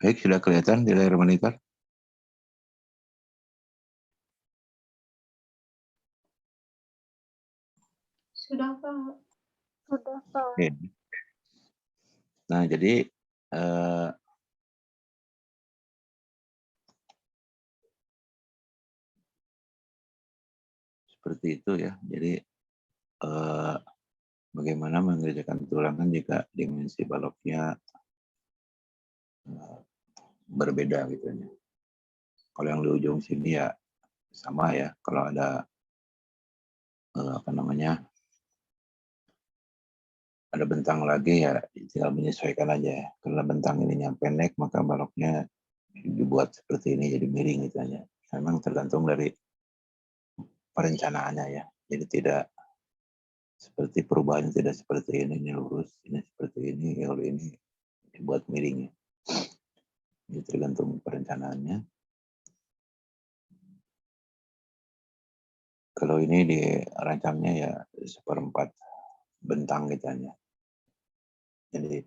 Baik, sudah kelihatan di layar monitor? Sudah, Pak. Sudah, Pak. Oke. Nah, jadi seperti itu ya. Jadi bagaimana mengerjakan tulangan jika dimensi baloknya berbeda gitu ya. Kalau yang di ujung sini ya sama ya. Kalau ada apa namanya, ada bentang lagi ya tinggal menyesuaikan aja ya. Karena bentang ininya pendek maka baloknya dibuat seperti ini jadi miring gitu aja. Memang tergantung dari perencanaannya ya. Jadi tidak seperti perubahannya tidak seperti ini lurus, ini seperti ini, kalau ini dibuat miring ya. Jadi tergantung perencanaannya. Kalau ini dirancangnya ya seperempat bentang gitu aja. Jadi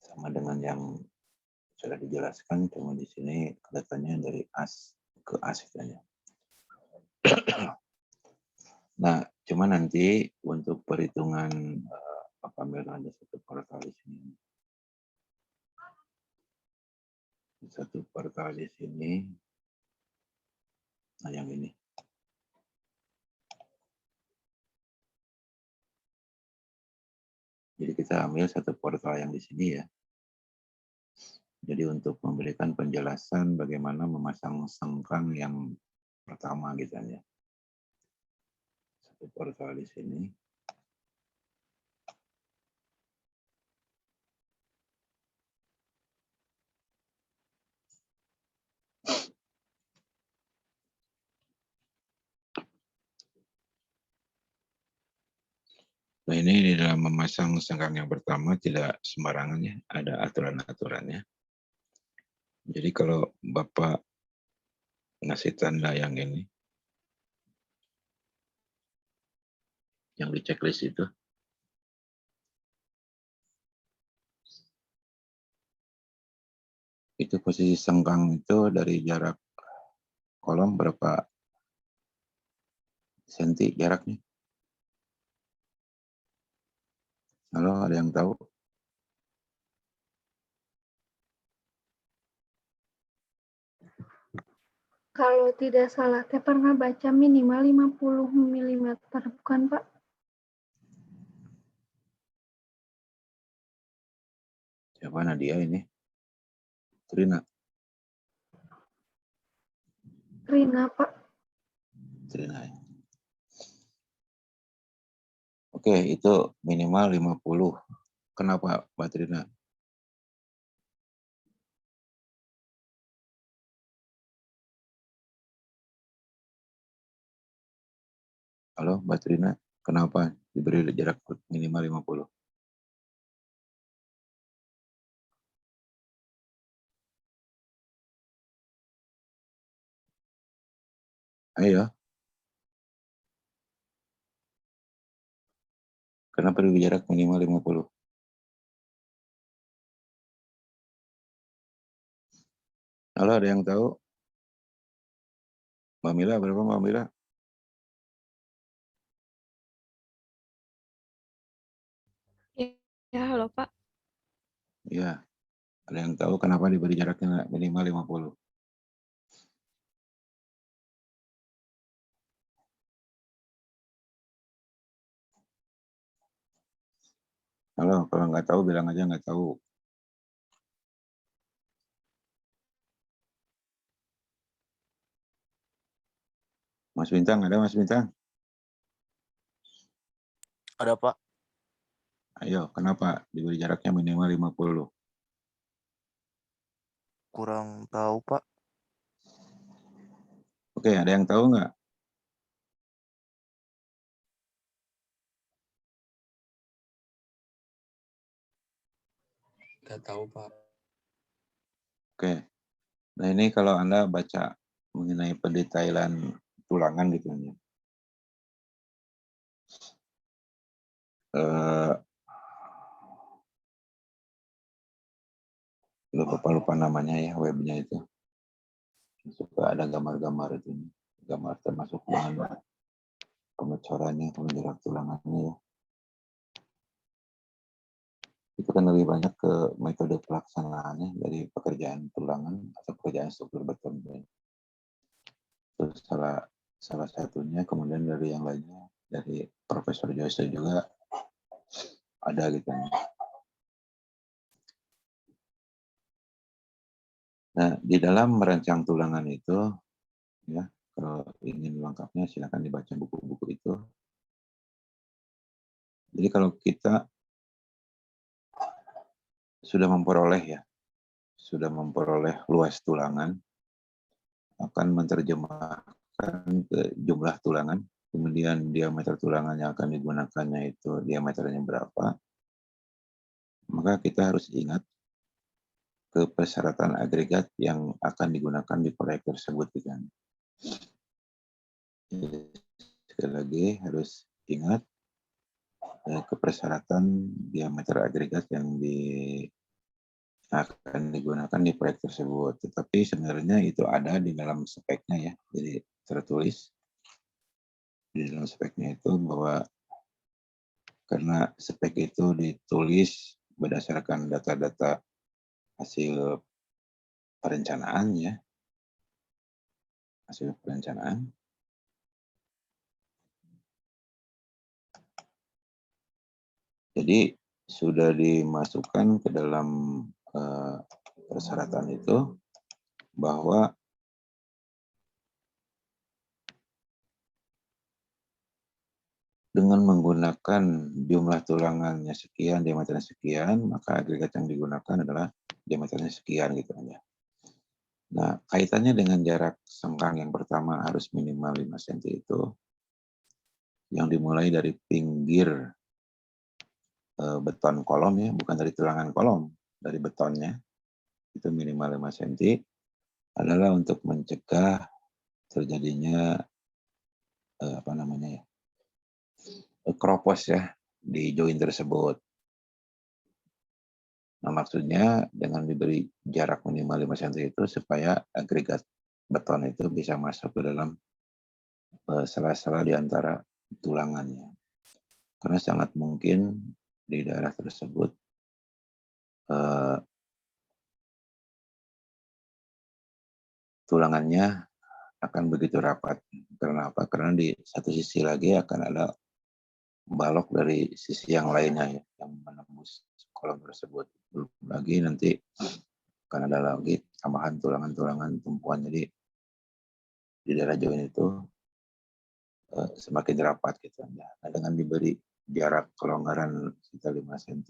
sama dengan yang sudah dijelaskan, cuma di sini kelihatannya dari as ke as gitu aja. Nah, cuma nanti untuk perhitungan apabila ada satu portal di sini, satu portal di sini, nah yang ini. Jadi kita ambil satu portal yang di sini ya. Jadi untuk memberikan penjelasan bagaimana memasang sengkang yang pertama gitu ya. Satu portal di sini. Nah ini di dalam memasang sengkang yang pertama tidak sembarangan ya, ada aturan-aturannya. Jadi kalau Bapak ngasih tanda yang ini, yang di checklist itu posisi sengkang itu dari jarak kolom berapa senti jaraknya? Halo, ada yang tahu? Kalau tidak salah, saya pernah baca minimal 50 mm, bukan, Pak? Siapa Nadia ini? Trina. Rina, Pak. Trina ya. Oke, itu minimal 50. Kenapa, Mbak Trina? Halo, Mbak Trina. Kenapa diberi jarak minimal 50? Ayo. Kenapa diberi jarak minimal 50? Halo, ada yang tahu? Mbak Mila, berapa Mbak Mila? Ya, halo Pak. Iya. Ada yang tahu kenapa diberi jaraknya minimal 50? Halo, kalau nggak tahu bilang aja nggak tahu. Mas Bintang, ada Mas Bintang? Ada Pak. Ayo, kenapa diberi jaraknya minimal 50? Kurang tahu Pak. Oke, ada yang tahu nggak? Nggak tahu, Pak. Oke. Nah ini kalau Anda baca mengenai pendetailan tulangan gitu ya. lupa namanya ya, webnya itu. Suka ada gambar-gambar itu, gambar termasuk dengan pengecorannya, penggerak tulangannya ya. Itu kan lebih banyak ke metode pelaksanaannya dari pekerjaan tulangan atau pekerjaan struktur beton. Terus salah satunya, kemudian dari yang lainnya, dari Profesor Jose juga ada gitu. Nah, di dalam merancang tulangan itu, ya, kalau ingin lengkapnya silakan dibaca buku-buku itu. Jadi kalau kita sudah memperoleh luas tulangan, akan menerjemahkan ke jumlah tulangan, kemudian diameter tulangan yang akan digunakannya itu diameternya berapa, maka kita harus ingat ke persyaratan agregat yang akan digunakan di proyek tersebut. Sekali lagi harus ingat ke persyaratan diameter agregat yang akan digunakan di proyek tersebut. Tetapi sebenarnya itu ada di dalam speknya ya, jadi tertulis di dalam speknya itu bahwa karena spek itu ditulis berdasarkan data-data hasil perencanaan ya, hasil perencanaan. Jadi sudah dimasukkan ke dalam persyaratan itu bahwa dengan menggunakan jumlah tulangannya sekian, diameternya sekian, maka agregat yang digunakan adalah diameternya sekian gitu ya. Nah, kaitannya dengan jarak sengkang yang pertama harus minimal 5 cm itu, yang dimulai dari pinggir beton kolom ya, bukan dari tulangan kolom, dari betonnya, itu minimal 5 cm, adalah untuk mencegah terjadinya kropos ya di join tersebut. Nah, maksudnya dengan diberi jarak minimal 5 cm itu supaya agregat beton itu bisa masuk ke dalam sela-sela di antara tulangannya. Karena sangat mungkin di daerah tersebut tulangannya akan begitu rapat. Karena apa? Karena di satu sisi lagi akan ada balok dari sisi yang lainnya ya, yang menembus kolom tersebut. Belum lagi nanti akan ada lagi tambahan tulangan-tulangan tumpuan. Jadi di daerah join itu semakin rapat gitu. Nah, dengan diberi jarak kelonggaran sekitar 5 cm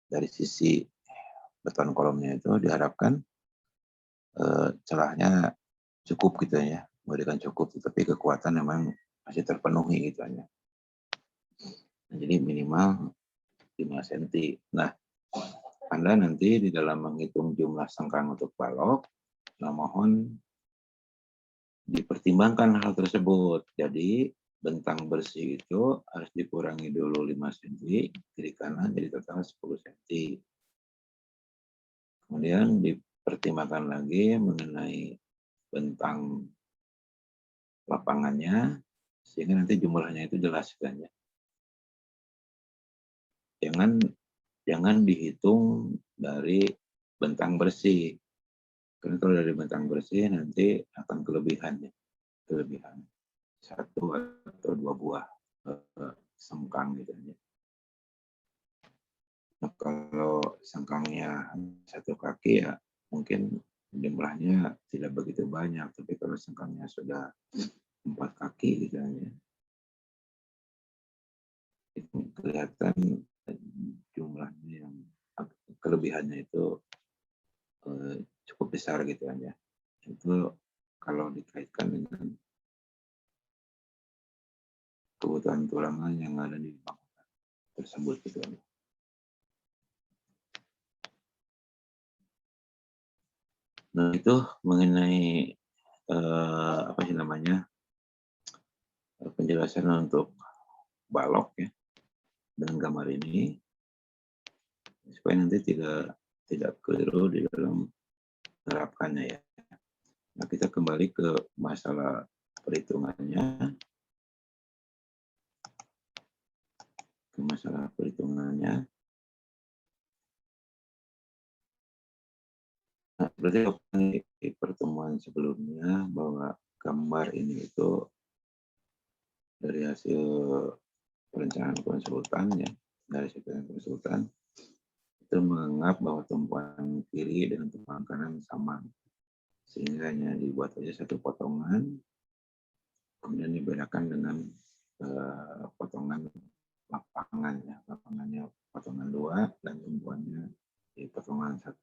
dari sisi beton kolomnya itu diharapkan celahnya cukup gitu ya, memberikan cukup, tapi kekuatan memang masih terpenuhi gitu ya. Nah, jadi minimal 5 cm. Nah, Anda nanti di dalam menghitung jumlah sengkang untuk balok, mohon dipertimbangkan hal tersebut. Jadi bentang bersih itu harus dikurangi dulu 5 cm, kiri kanan jadi total 10 cm. Kemudian dipertimbangkan lagi mengenai bentang lapangannya, sehingga nanti jumlahnya itu jelas kan ya. Jangan dihitung dari bentang bersih. Karena kalau dari bentang bersih nanti akan kelebihan 1 atau 2 buah sengkang gitu ya. Nah, kalau sengkangnya 1 kaki ya mungkin jumlahnya tidak begitu banyak, tapi kalau sengkangnya sudah 4 kaki gitu ya, itu kelihatan jumlahnya yang kelebihannya itu cukup besar gitu aja. Itu kalau dikaitkan dengan kebutuhan tulangan yang ada di bangunan tersebut gitu aja. Nah, itu mengenai penjelasan untuk balok ya dengan gambar ini, supaya nanti tidak tidak keliru di dalam menerapkannya ya. Nah, kita kembali ke masalah perhitungannya. Nah, berarti di pertemuan sebelumnya bahwa gambar ini itu dari hasil perencanaan konsultan ya, dari hasil perencanaan konsultan itu menganggap bahwa tumpuan kiri dengan tumpuan kanan sama, sehingga hanya dibuat saja satu potongan, kemudian dibedakan dengan potongan lapangan ya, lapangannya potongan 2 dan tumpuannya di potongan 1.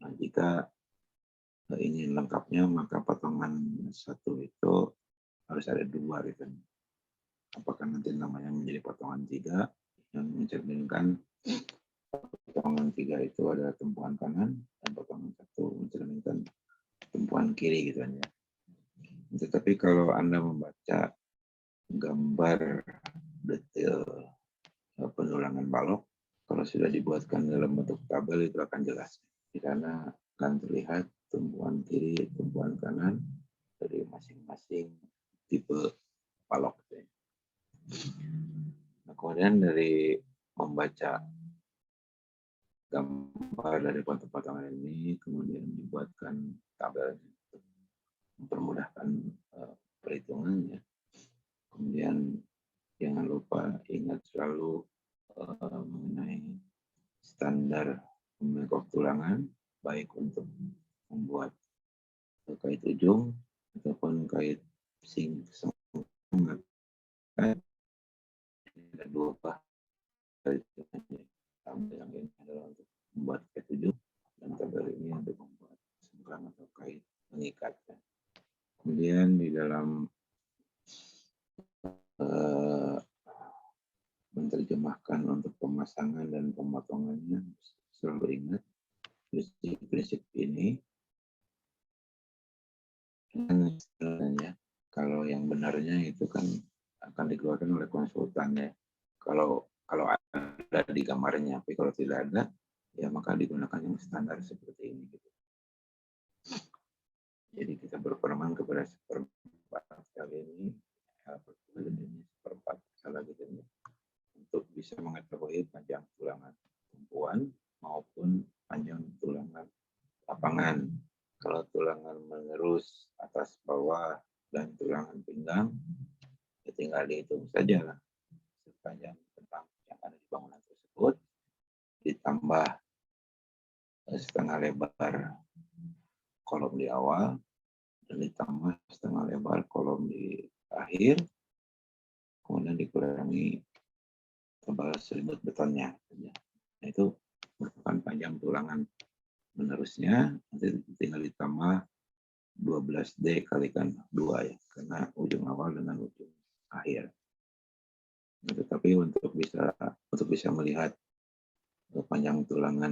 Nah, jika ini lengkapnya maka potongan 1 itu harus ada 2 gitu. Apakah nanti namanya menjadi potongan 3 yang mencerminkan potongan 3 itu adalah tumpuan kanan dan potongan 1 mencerminkan tumpuan kiri gitu ya. Tetapi kalau Anda membaca gambar detail pendulangan balok, kalau sudah dibuatkan dalam bentuk tabel itu akan jelas. Di sana akan terlihat tumpuan kiri, tumpuan kanan dari masing-masing tipe balok. Nah, kemudian dari membaca gambar dari potongan ini, kemudian dibuatkan tabel untuk mempermudahkan perhitungannya. Kemudian jangan lupa ingat selalu mengenai standar mengekor tulangan, baik untuk membuat kait ujung ataupun kait singkat. Ada 2 tabel yang ini adalah untuk membuat kait ujung dan tabel ini untuk membuat sengklang atau kait mengikat. Kemudian di dalam menerjemahkan untuk pemasangan dan pemotongannya selalu ingat prinsip ini. Dan sebenarnya kalau yang benarnya itu kan akan dikeluarkan oleh konsultan ya. Kalau ada di gambarnya, tapi kalau tidak ada, ya maka digunakan yang standar seperti ini. Gitu. Jadi kita berpedoman kepada seperempat kali ini, seperempat salah gitu ya, untuk bisa mengetahui panjang tulangan tumpuan maupun panjang tulangan lapangan. Kalau tulangan menerus atas bawah dan tulangan pinggang, ya tinggal dihitung saja lah sepanjang tentang yang ada di bangunan tersebut, ditambah setengah lebar kolom di awal dan ditambah setengah lebar kolom di akhir, kemudian dikurangi tebal selimut betonnya. Nah, itu merupakan panjang tulangan menerusnya, nanti tinggal ditambah 12D kalikan 2 ya, karena ujung awal dengan ujung akhir. Nah, tetapi untuk bisa melihat panjang tulangan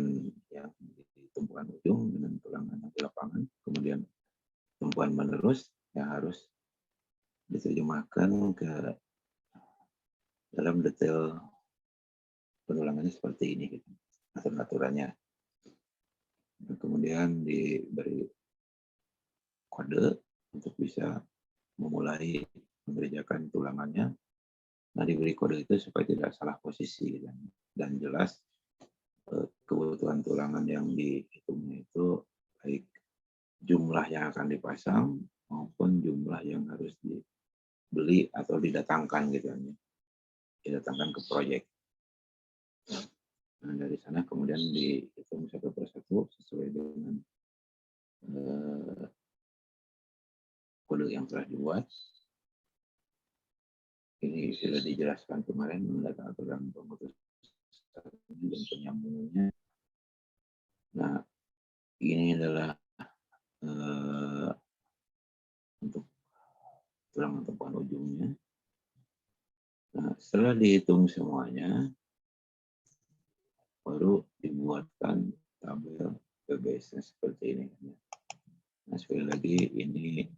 yang di tumpuan ujung dengan tulangan di lapangan, kemudian tumpuan menerus yang harus diterjemahkan ke dalam detail penulangannya seperti ini, gitu, aturan-aturannya. Dan kemudian diberi kode untuk bisa memulai mengerjakan tulangannya. Nah, diberi kode itu supaya tidak salah posisi dan jelas kebutuhan tulangan yang dihitungnya itu baik jumlah yang akan dipasang maupun jumlah yang harus dibeli atau didatangkan gitu ya. Didatangkan ke proyek. Nah, dari sana kemudian dihitung satu persatu sesuai dengan kode yang telah dibuat. Ini sudah dijelaskan kemarin mengenai aturan pemutusan dan penyambungannya. Nah, ini adalah untuk tulangan tumpuan ujungnya. Nah, setelah dihitung semuanya, baru dibuatkan tabel PBS seperti ini. Nah, sekali lagi ini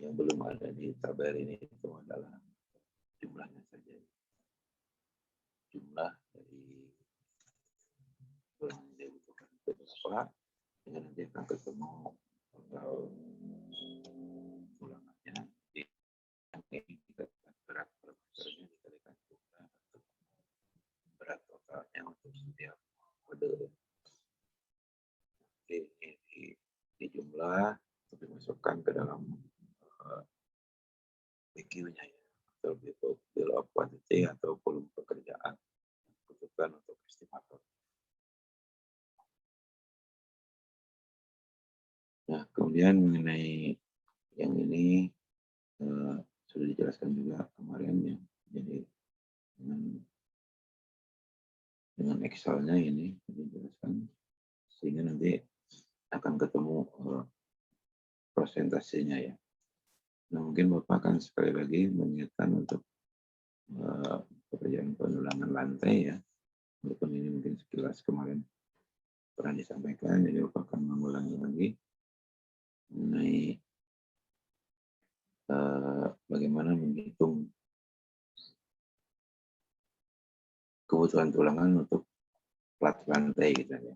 yang belum ada di tabel ini itu adalah jumlahnya saja. Jumlah dari tulangan yang dibutuhkan itu berapa, dan nanti akan ketemu total ulangannya. Ini dikalikan berat per meternya dikalikan jumlah berat totalnya untuk setiap kode. Ini di jumlah untuk dimasukkan ke dalam PQ-nya ya, atau bill of quantity atau volume pekerjaan dibutuhkan untuk estimator. Nah, kemudian mengenai yang ini sudah dijelaskan juga kemarin ya. Jadi dengan Excel-nya ini dijelaskan sehingga nanti akan ketemu persentasenya ya. Nah, mungkin Bapak akan sekali lagi mengingatkan untuk pekerjaan pengulangan lantai ya. Walaupun ini mungkin sekilas kemarin pernah disampaikan, jadi Bapak akan mengulangi lagi mengenai bagaimana menghitung kebutuhan tulangan untuk plat lantai gitu ya.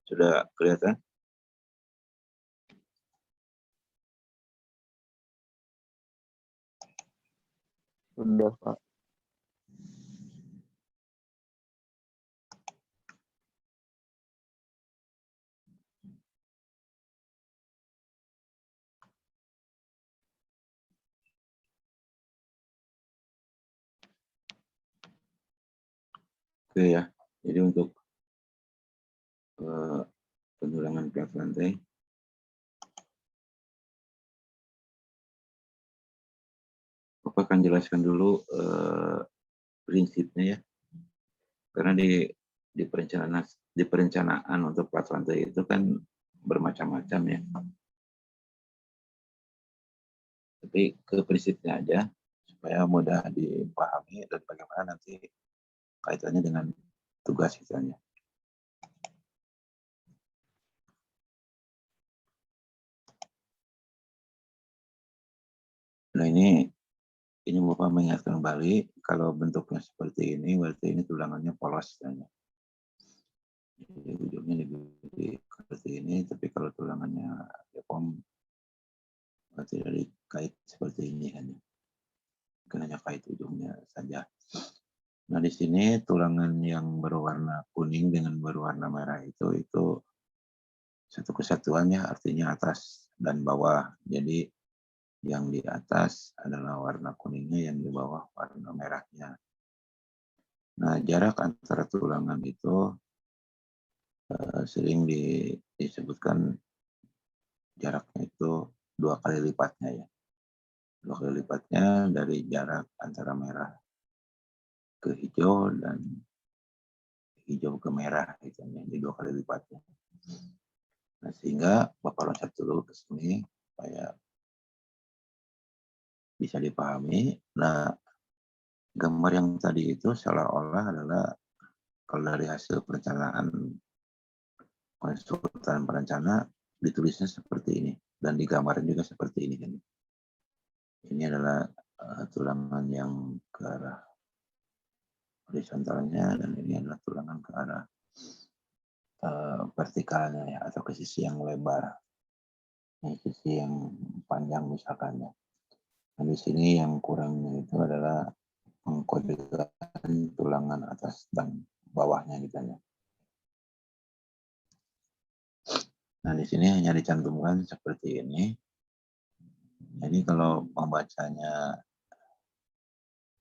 Sudah kelihatan? Sudah, Pak. Oke ya. Jadi untuk pendulangan plat lantai, Bapak akan jelaskan dulu prinsipnya ya. Karena di perencanaan untuk plat lantai itu kan bermacam-macam ya. Tapi ke prinsipnya aja supaya mudah dipahami dan bagaimana nanti kaitannya dengan tugas misalnya. Nah ini Bapak mengingatkan kembali kalau bentuknya seperti ini berarti ini tulangannya polos misalnya. Jadi ujungnya digigit seperti ini, tapi kalau tulangannya depom tidak dikait seperti ini kan. Mungkin hanya kait ujungnya saja. Nah di sini tulangan yang berwarna kuning dengan berwarna merah itu satu kesatuannya, artinya atas dan bawah. Jadi yang di atas adalah warna kuningnya, yang di bawah warna merahnya. Nah jarak antara tulangan itu sering disebutkan jaraknya itu 2 kali lipatnya ya. 2 kali lipatnya dari jarak antara merah ke hijau dan hijau ke merah gitu ya. Jadi 2 kali lipatnya. Nah, sehingga Bapak loncat dulu ke sini supaya bisa dipahami. Nah, gambar yang tadi itu seolah-olah adalah kalau dari hasil perencanaan konsultan perencana ditulisnya seperti ini dan digambarkan juga seperti ini kan. Ini adalah tulangan yang ke arah horizontalnya dan ini adalah tulangan ke arah vertikalnya ya, atau ke sisi yang lebar. Ini sisi yang panjang misalkan ya. Nah, di sini yang kurangnya itu adalah mengkodekan tulangan atas dan bawahnya gitu ya. Nah, di sini hanya dicantumkan seperti ini. Jadi kalau membacanya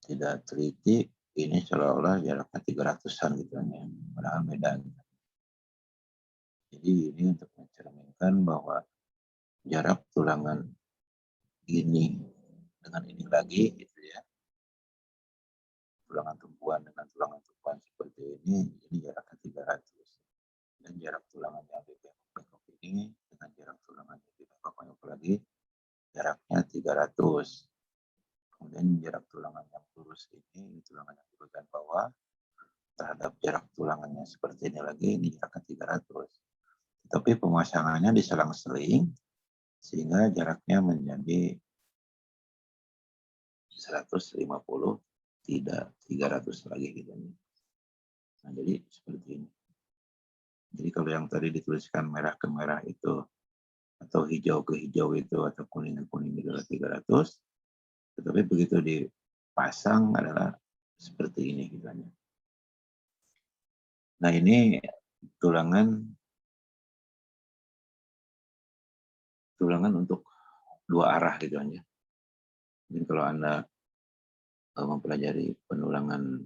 tidak teliti, ini seolah-olah jaraknya 300-an gitu ya. Padahal beda. Gitu. Jadi ini untuk mencerminkan bahwa jarak tulangan ini dengan ini lagi gitu ya. Tulangan tumpuan dengan tulangan tumpuan seperti ini jaraknya 300. dan jarak tulangannya di bengkok ini dengan jarak tulangannya di bengkok lagi jaraknya 300. Kemudian jarak tulangan yang lurus ini tulangan yang di bagian bawah terhadap jarak tulangannya seperti ini lagi, ini jaraknya 300. Tetapi pemasangannya diselang-seling sehingga jaraknya menjadi 150, tidak 300 lagi gitu. Nah, jadi seperti ini. Jadi kalau yang tadi dituliskan merah ke merah itu atau hijau ke hijau itu atau kuning ke kuning itu adalah 300, tetapi begitu dipasang adalah seperti ini gitu. Nah, ini tulangan untuk dua arah gitu aja. Jadi kalau Anda mempelajari penulangan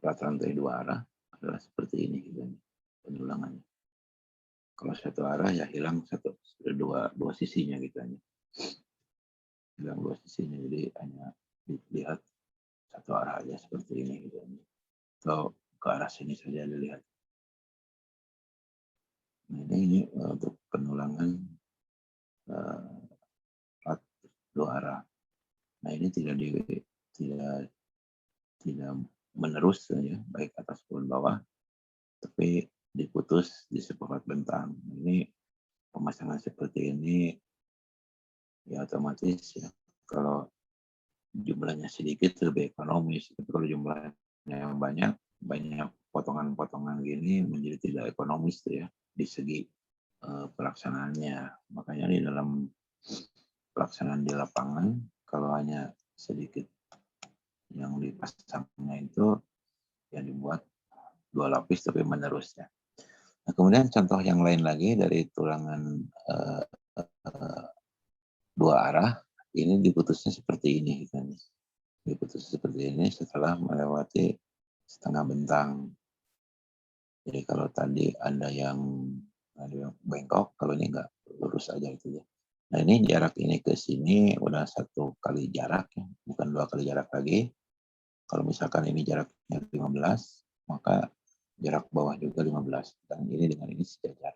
plat rantai dua arah adalah seperti ini gitu aja, penulangannya. Kalau satu arah ya hilang dua sisinya gitu aja. Hilang dua sisinya, jadi hanya dilihat satu arah aja seperti ini gitu aja. Atau ke arah sini saja dilihat. Nah, ini untuk penulangan plat dua arah. Nah, ini tidak menerus ya, baik atas maupun bawah, tapi diputus di seperempat bentang. Ini pemasangan seperti ini ya otomatis ya kalau jumlahnya sedikit lebih ekonomis. Tapi kalau jumlahnya yang banyak potongan-potongan gini menjadi tidak ekonomis tuh ya di segi pelaksanaannya. Makanya di dalam pelaksanaan di lapangan kalau hanya sedikit yang dipasangnya itu ya dibuat dua lapis tapi menerus ya. Nah, kemudian contoh yang lain lagi dari tulangan dua arah ini diputusnya seperti ini kan. Diputus seperti ini setelah melewati setengah bentang. Jadi kalau tadi ada yang bengkok, kalau ini enggak lurus aja itu ya. Nah, ini jarak ini ke sini udah 1 kali jarak ya, bukan 2 kali jarak lagi. Kalau misalkan ini jaraknya 15, maka jarak bawah juga 15 dan ini dengan ini sejajar.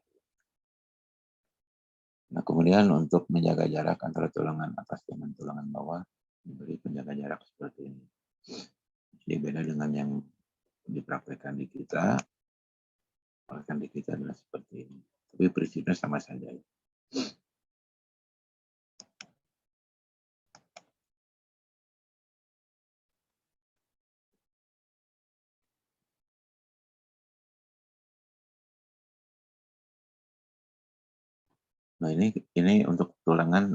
Nah, kemudian untuk menjaga jarak antara tulangan atas dengan tulangan bawah diberi penjaga jarak seperti ini. Jadi beda dengan yang dipraktekkan di kita, adalah seperti ini. Tapi prinsipnya sama saja. Nah, ini untuk tulangan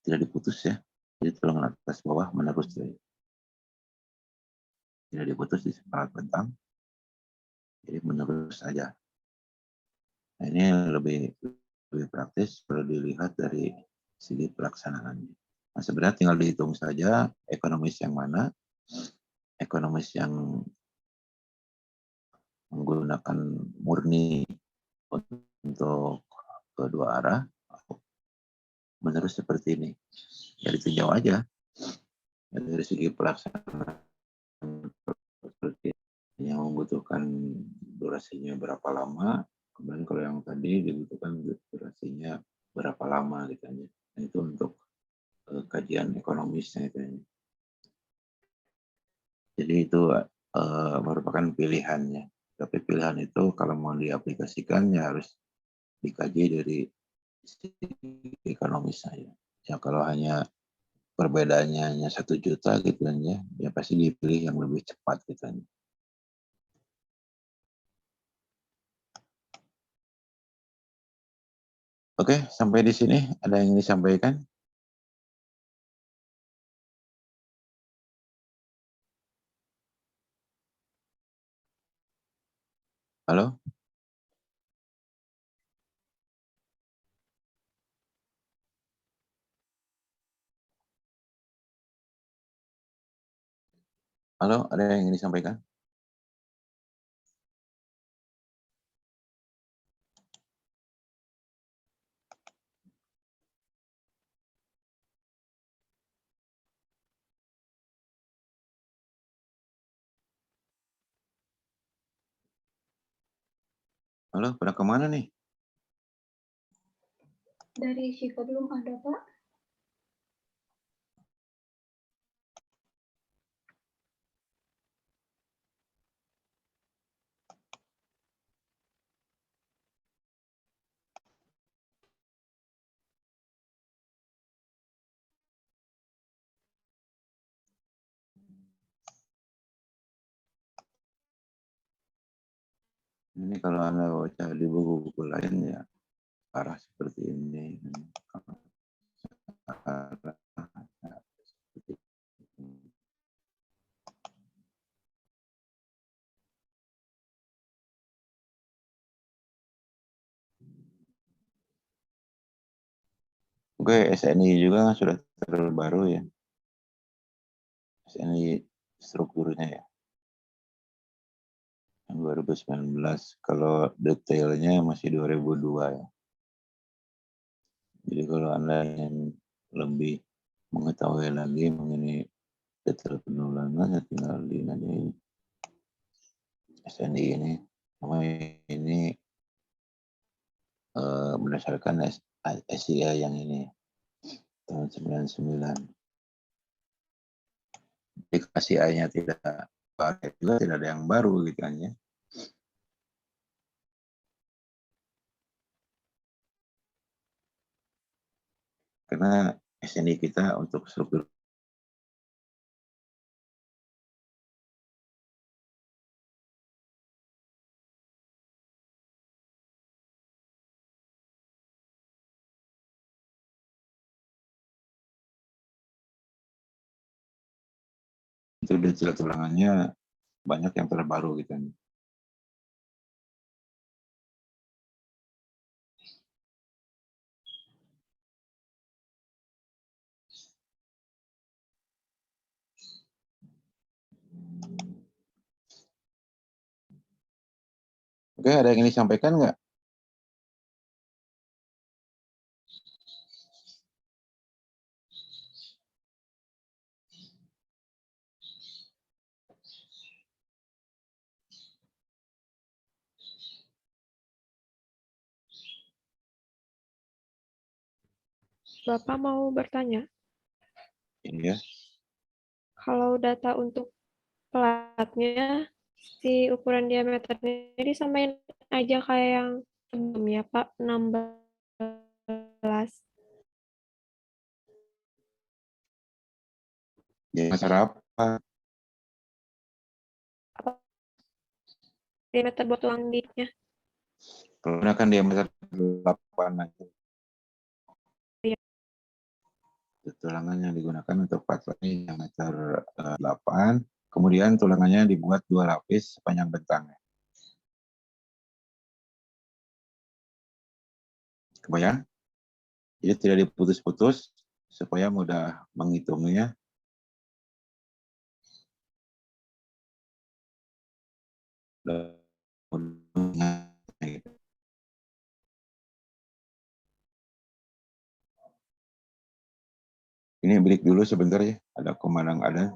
tidak diputus ya. Jadi tulangan atas bawah menerus ya. Tidak diputus di separat bentang. Jadi menerus saja. Nah, ini lebih praktis kalau dilihat dari segi pelaksanaannya. Nah, sebenarnya tinggal dihitung saja ekonomis yang mana. Ekonomis yang menggunakan murni untuk kedua arah menerus seperti ini. Jadi tinjau aja dari segi pelaksanaan yang membutuhkan durasinya berapa lama, kemudian kalau yang tadi dibutuhkan durasinya berapa lama gitu aja. Nah, itu untuk kajian ekonomisnya itu. Jadi itu merupakan pilihannya. Tapi pilihan itu kalau mau diaplikasikan ya harus dikaji dari ekonomis saja. Ya kalau hanya perbedaannya hanya 1 juta gitu kan ya pasti dipilih yang lebih cepat gitu kan. Oke, sampai di sini ada yang disampaikan? Halo? Halo, ada yang ingin disampaikan? Halo, pada kemana nih? Dari Shiva belum ada, Pak. Ini kalau Anda baca di buku-buku lain ya arah seperti ini. Arah seperti ini. Oke, SNI juga kan sudah terbaru ya. SNI strukturnya ya. Yang 2019. Kalau detailnya masih 2002 ya. Jadi kalau Anda ingin lebih mengetahui lagi mengenai detail penurunan ya tinggal di nanti SNI ini. Namanya ini berdasarkan SIA yang ini tahun 99. Aplikasi A-nya tidak pakai juga tidak ada yang baru gitu kan ya. Karena SNI kita untuk struktur itu detail tulangannya banyak yang terbaru gitu kan. Oke, ada yang ingin disampaikan nggak? Bapak mau bertanya, Ini ya. kalau data untuk platnya, si ukuran diameternya disamain aja kayak yang sebelumnya, Pak, 16. Diameter apa? Apa diameter buat tulang diknya? Menggunakan diameter 8 aja. Iya. Tulangan yang digunakan untuk patwa ini diameter 8. Kemudian tulangannya dibuat 2 lapis sepanjang bentangnya. Kebayang? Jadi tidak diputus-putus supaya mudah menghitungnya. Ini break dulu sebentar ya, ada komandang ada.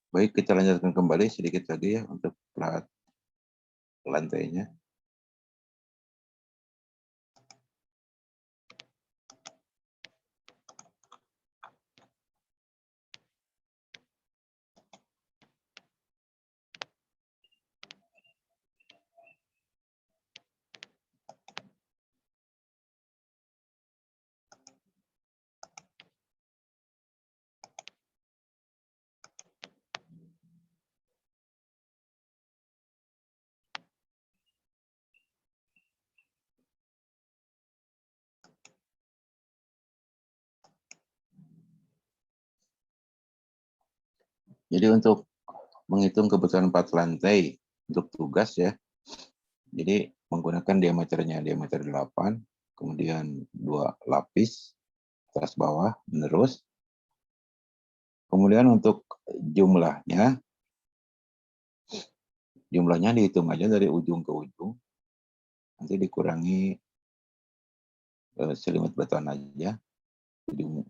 Baik, kita lanjutkan kembali sedikit lagi ya untuk plat lantainya. Jadi untuk menghitung kebutuhan plat lantai untuk tugas ya, jadi menggunakan diameternya diameter 8, kemudian 2 lapis atas bawah menerus. Kemudian untuk jumlahnya dihitung aja dari ujung ke ujung, nanti dikurangi selimut beton aja,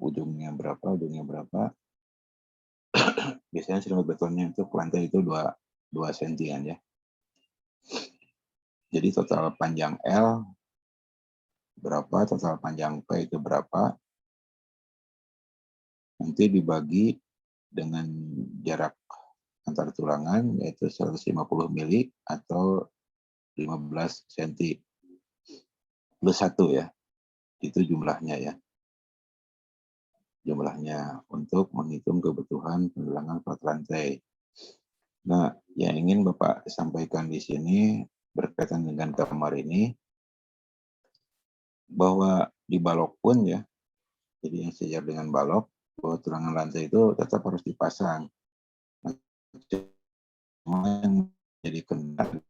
ujungnya berapa, biasanya selimut betonnya untuk lantai itu 2 sentian ya. Jadi total panjang L berapa, total panjang P itu berapa, nanti dibagi dengan jarak antar tulangan yaitu 150 mili atau 15 cm plus 1 ya, itu jumlahnya ya. Jumlahnya untuk menghitung kebutuhan penerangan plat lantai. Nah, yang ingin Bapak sampaikan di sini berkaitan dengan kamar ini, bahwa di balok pun ya, jadi yang sejajar dengan balok, bahwa tulangan lantai itu tetap harus dipasang. Cuma yang jadi kendala,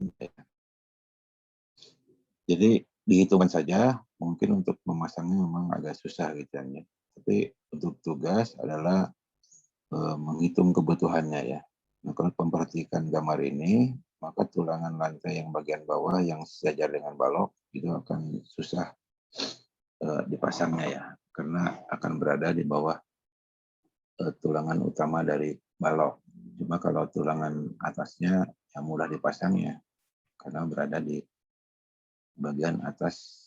jadi dihitungkan saja, mungkin untuk memasangnya memang agak susah gitu ya. Tapi untuk tugas adalah menghitung kebutuhannya ya. Nah, kalau memperhatikan gambar ini, maka tulangan lantai yang bagian bawah yang sejajar dengan balok itu akan susah dipasangnya ya, karena akan berada di bawah tulangan utama dari balok. Cuma kalau tulangan atasnya yang mudah dipasangnya, karena berada di bagian atas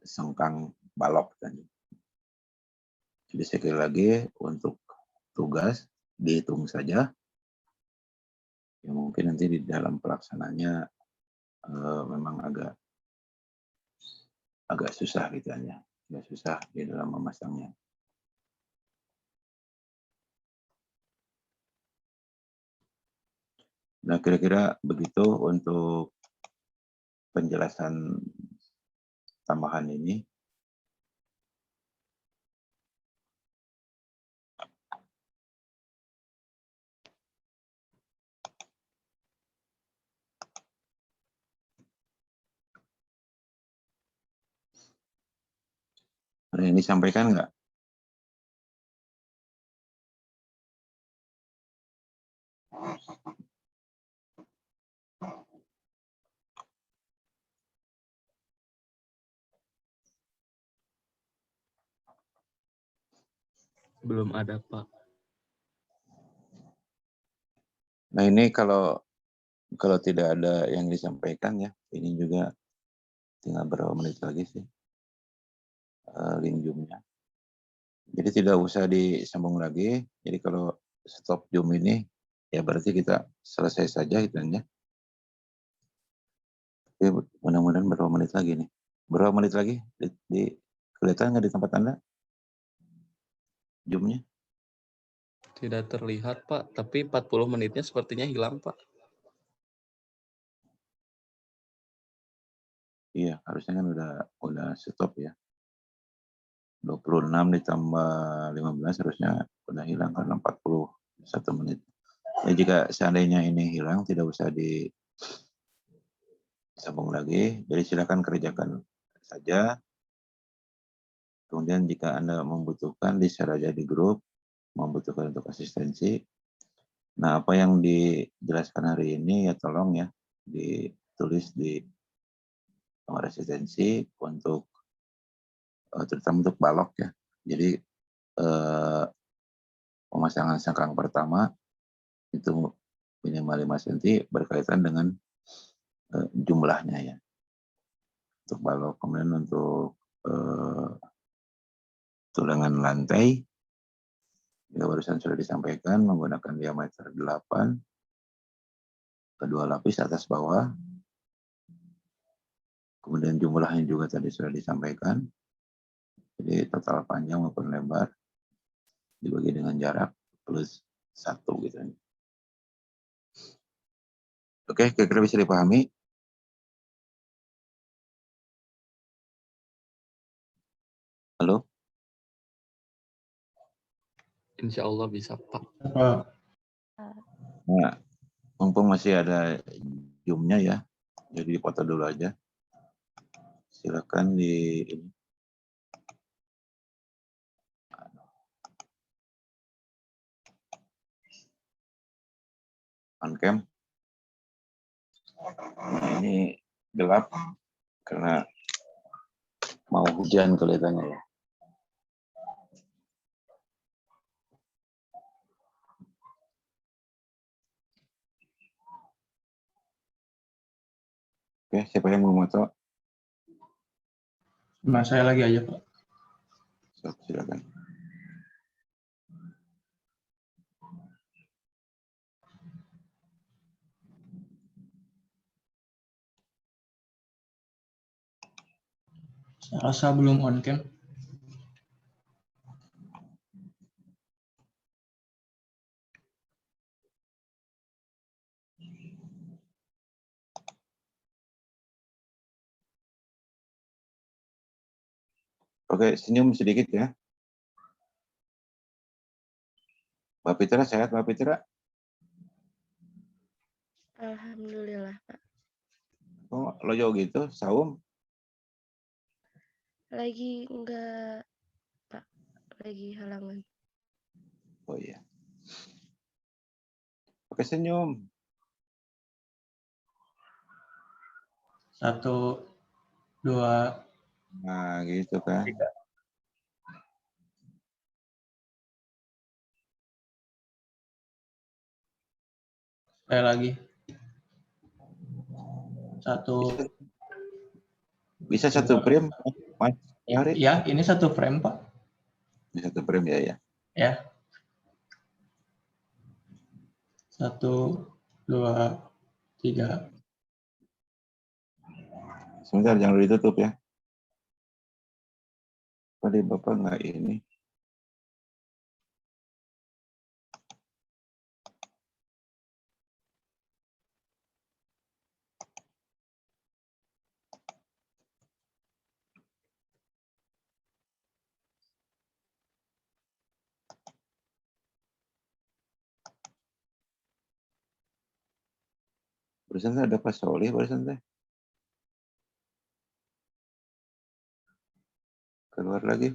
sengkang balok tadi. Jadi sekali lagi untuk tugas dihitung saja. Ya mungkin nanti di dalam pelaksananya memang agak susah gitu ya, agak susah di dalam memasangnya. Nah kira-kira begitu untuk penjelasan tambahan ini. Ada yang disampaikan nggak? Belum ada, Pak. Nah ini kalau tidak ada yang disampaikan ya, ini juga tinggal berapa menit lagi sih link Zoom-nya. Jadi tidak usah disambung lagi. Jadi kalau stop Zoom ini, ya berarti kita selesai saja gitu ya. Tapi mudah-mudahan berapa menit lagi nih? Berapa menit lagi? Kelihatan nggak di tempat Anda? Zoom-nya? Tidak terlihat, Pak. Tapi 40 menitnya sepertinya hilang, Pak. Iya, harusnya kan udah stop ya. 26 ditambah 15 harusnya udah hilang karena 41 menit. Ya, jika seandainya ini hilang, tidak usah disambung lagi. Jadi silakan kerjakan saja. Kemudian jika Anda membutuhkan, di-share aja di grup, membutuhkan untuk asistensi. Nah, apa yang dijelaskan hari ini ya tolong ya ditulis di nomor asistensi untuk terutama untuk balok ya. Jadi pemasangan sengkang pertama itu minimal 5 cm berkaitan dengan jumlahnya ya. Untuk balok, kemudian untuk tulangan lantai ya barusan sudah disampaikan menggunakan diameter 8, kedua lapis atas bawah. Kemudian jumlahnya juga tadi sudah disampaikan. Jadi total panjang maupun lebar dibagi dengan jarak plus 1 gitu. Oke, kira-kira bisa dipahami? Halo? Insya Allah bisa, Pak. Nah, mumpung masih ada zoom-nya ya, jadi dipoto dulu aja. Silakan di on cam. Nah, ini gelap karena mau hujan kelihatannya ya. Oke, siapa yang mau moto? Nah, saya lagi aja, Pak. Silakan. Saya rasa belum on cam. Oke, senyum sedikit ya. Mbak Fitra sehat, Mbak Fitra? Alhamdulillah, Pak. Kok loyo gitu, saum? Lagi enggak, Pak. Lagi halangan. Oh iya. Oke, senyum. 1, 2, Nah, gitu kan. 3. Saya lagi. 1. Bisa satu frame, Mas? Hari? Ya, ini 1 frame, Pak. Bisa satu frame ya, ya. Ya. 1, 2, 3. Sebentar, jangan dulu ditutup ya. Tadi Bapak nggak ini. Barusan ada Pak Solih, barusan teh. Keluar lagi.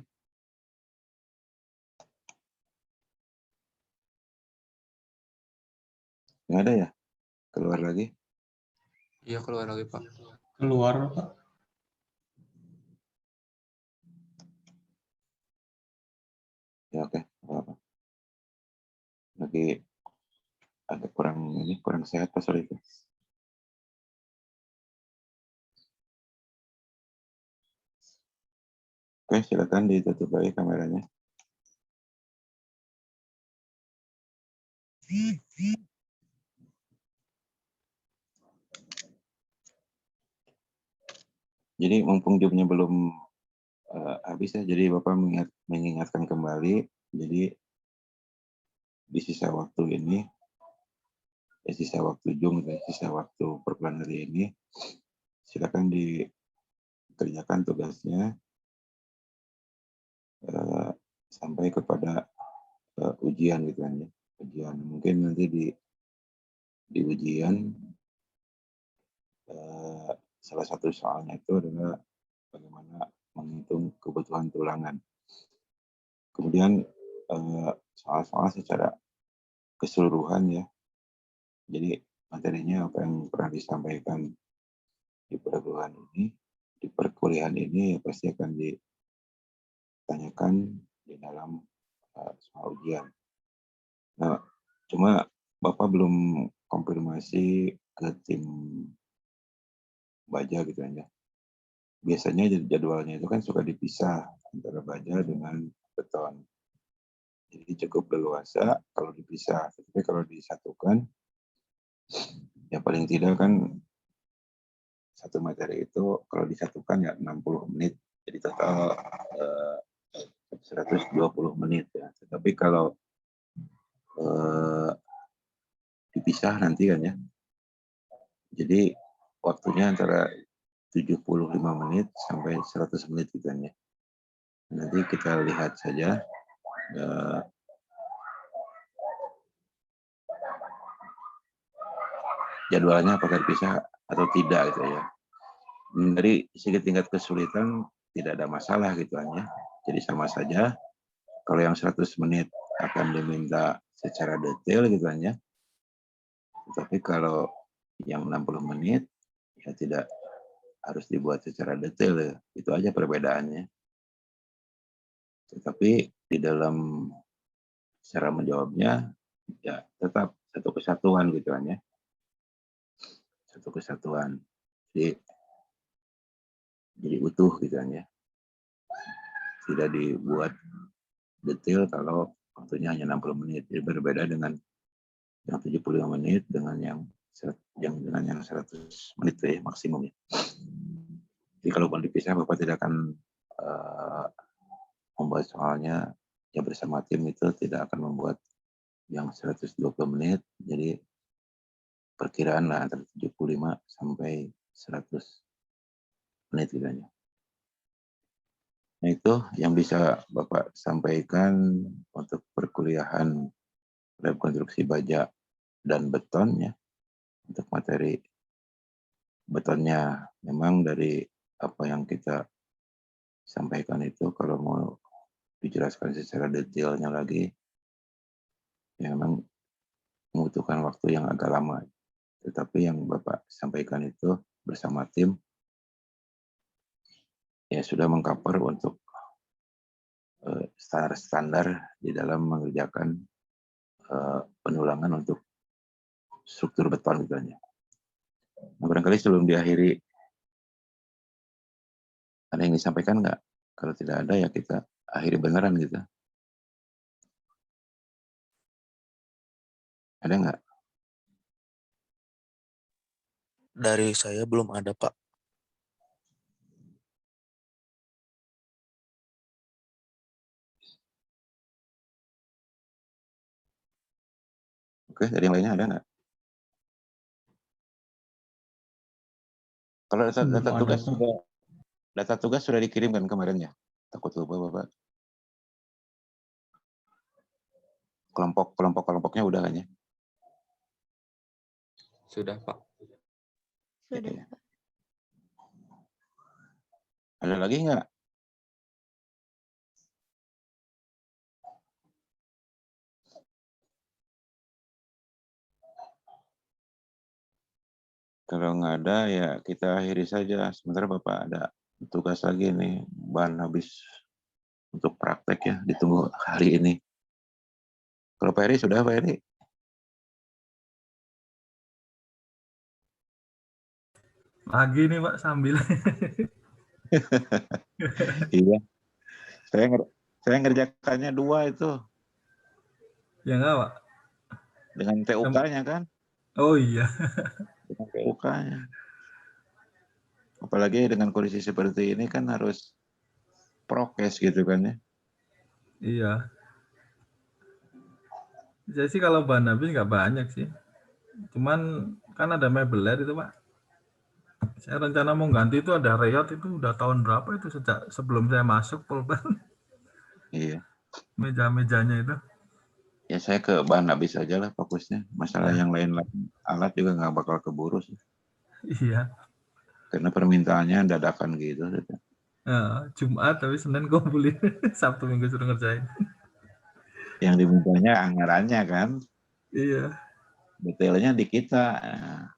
Nggak ada ya? Keluar lagi. Iya, keluar lagi, Pak. Keluar, Pak. Ya oke, apa-apa. Lagi ada kurang sehat Pak Solih itu. Oke, silakan ditutup lagi kameranya. Jadi mumpung jobnya belum habis ya, jadi Bapak mengingatkan kembali. Jadi di sisa waktu ini, sisa waktu Jum, sisa waktu per bulan hari ini, silakan dikerjakan tugasnya sampai kepada ujian gitu kan ya. Ujian mungkin nanti di ujian salah satu soalnya itu adalah bagaimana menghitung kebutuhan tulangan. Kemudian soal-soal secara keseluruhan ya. Jadi materinya apa yang pernah disampaikan di perguruan ini, di perkuliahan ini ya pasti akan ditanyakan di dalam soal ujian. Nah, cuma Bapak belum konfirmasi ke tim baja gitu aja. Biasanya jadwalnya itu kan suka dipisah antara baja dengan beton. Jadi cukup leluasa kalau dipisah, tapi kalau disatukan, ya paling tidak kan satu materi itu kalau disatukan ya 60 menit, jadi total 120 menit ya. Tetapi kalau dipisah nanti kan ya, jadi waktunya antara 75 menit sampai 100 menit gitu kan ya. Nanti kita lihat saja jadwalnya apakah dipisah atau tidak gitu ya. Dari segi tingkat kesulitan tidak ada masalah gitu ya. Jadi sama saja kalau yang 100 menit akan diminta secara detail gitu ya. Tetapi kalau yang 60 menit ya tidak harus dibuat secara detail ya. Itu aja perbedaannya. Tetapi di dalam cara menjawabnya ya tetap satu kesatuan gitu kan ya. Satu kesatuan. Jadi utuh gitu kan ya. Tidak dibuat detail kalau waktunya hanya 60 menit. Jadi berbeda dengan yang 75 menit dengan yang 100 menit ya maksimum ya. Jadi kalaupun dipisah Bapak tidak akan membuat soalnya ya bersama tim itu tidak akan membuat yang 120 menit. Jadi perkiraan lah antara 75 sampai 100 menit gitu aja. Nah itu yang bisa Bapak sampaikan untuk perkuliahan rekonstruksi baja dan beton ya. Untuk materi betonnya memang dari apa yang kita sampaikan itu kalau mau dijelaskan secara detailnya lagi ya memang membutuhkan waktu yang agak lama. Tetapi yang Bapak sampaikan itu bersama tim ya sudah mengcover untuk standar-standar di dalam mengerjakan penulangan untuk struktur beton misalnya. Nah, barangkali sebelum diakhiri ada yang disampaikan nggak? Kalau tidak ada ya kita akhiri beneran gitu. Ada nggak? Dari saya belum ada, Pak. Oke, dari yang lainnya ada nggak? Kalau data tugas sudah dikirimkan kemarin ya? Takut lupa Bapak. Kelompoknya udah kan ya? Sudah, Pak. Sudah. Ya. Ada lagi nggak? Kalau nggak ada ya kita akhiri saja. Sementara Bapak ada tugas lagi nih, bahan habis untuk praktek ya, ditunggu hari ini. Kalau Pak Heri sudah Pak Heri? Lagi nih Pak sambil. Iya. Saya ngerjakannya 2 itu. Ya enggak Pak? Dengan TUK-nya kan? Oh iya. Dengan TUK-nya. Apalagi dengan kondisi seperti ini kan harus prokes gitu kan ya. Iya. Saya sih kalau bahan habis nggak banyak sih. Cuman kan ada mebeler itu Pak. Saya rencana mau ganti itu ada Reyot itu udah tahun berapa itu sejak sebelum saya masuk Polban. Iya. Meja-mejanya itu. Ya saya ke bahan habis aja lah fokusnya. Masalah yang lain-lain alat juga nggak bakal keburu sih. Iya. Karena permintaannya dadakan gitu. Jumat tapi Senin kumpulin. Sabtu Minggu suruh ngerjain. Yang dimintanya anggarannya kan. Iya. Detailnya di kita. Nah,